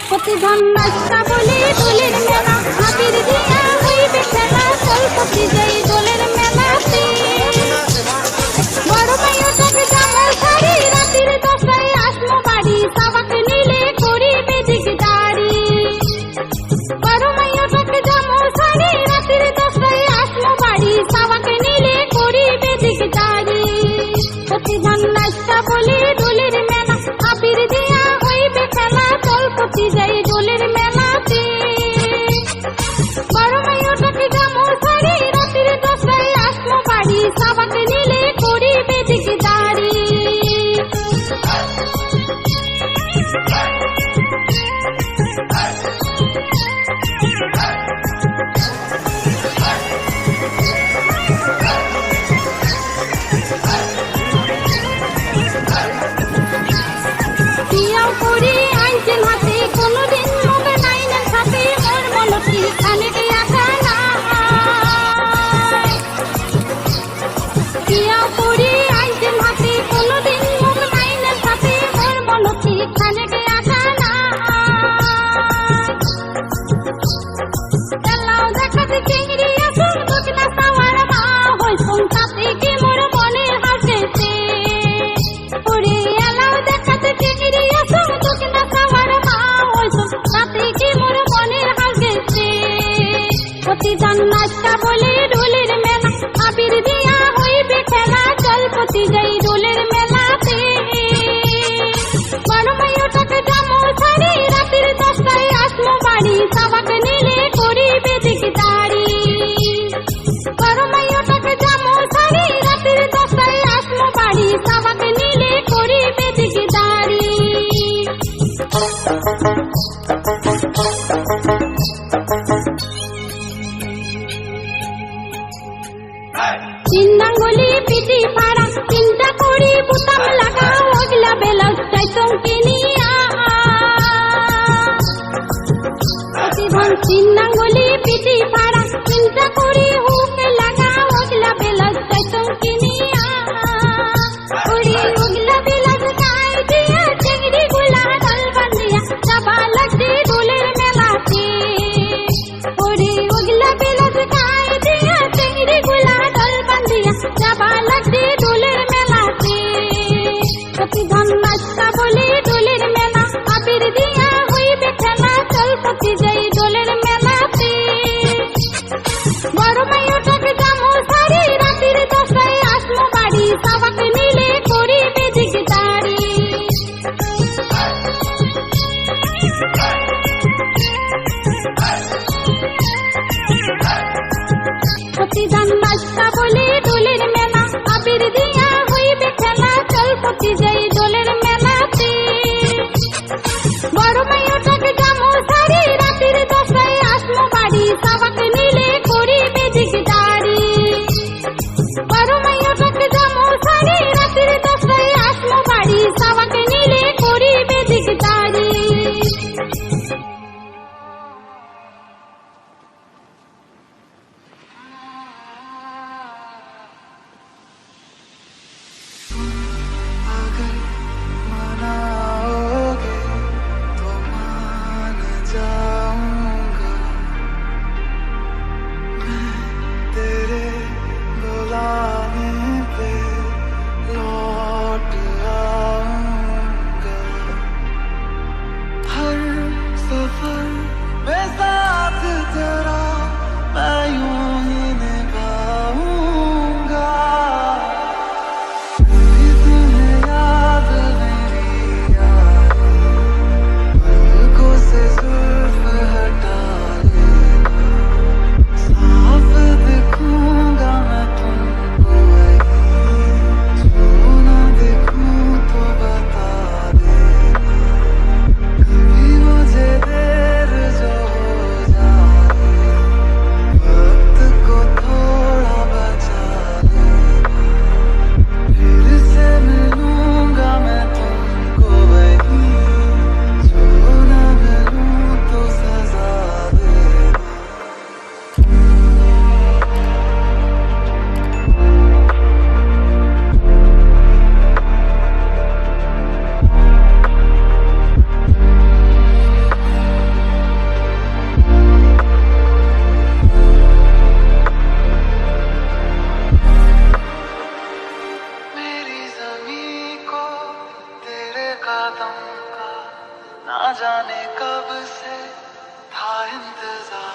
প্রতিধান নাচটা বলে দোলের মেলা হাতির দিয়া হইবে খেলা চলপতি যাই দোলের মেলাতে বড় মাইয়াটাকে জামাল শাড়ি রাতের 10টায় আসমো বাড়ি সাবাক নিলে করিবে দিগদারি বড় মাইয়াটাকে জামাল শাড়ি রাতের 10টায় আসমো বাড়ি সাবাক নিলে করিবে দিগদারি প্রতিধান নাচটা বলে দোলের মেলা হাতির দিয়া হইবে খেলা চলপতি যাই দোলের মেলাতে বড় মাইয়াটাকে জামাল শাড়ি রাতের 10টায় আসমো বাড়ি সাবাক নিলে করিবে দিগদারি বিয়াও করি আইছেন হাতে কোনোদিন মুখে নাইনের সাথে মোর মনটি খানিক আশা না বিয়াও করি আইছেন হাতে কোনোদিন মুখ নাইনের সাথে মোর মনটি খানিক আশা না এলাও দেখাতে চিংড়ি আসুন দোকনা সাওয়ার মা হইছুন তাতে কি মোর মনে হাসেছে ওরে এলাও দেখাতে চিংড়ি আসুন দোকনা সাওয়ার মা হইছুন তাতে কি মোর মনে হাসেছে প্রতিদান নাচটা বলে দোলের মেলা আবির দিয়া হইবে খেলা চলপতি যাই দোলের মেলাতে বড় মাইয়াটাকে জামাল শাড়ি রাতের 10টায় আসমো বাড়ি সাবাক নিলে করিবে দিগদারি বড় মাইয়াটাকে জামাল শাড়ি রাতের 10টায় আসমো বাড়ি সাবাক নিলে করিবে দিগদারি कदम का ना जाने कब से था इंतजार।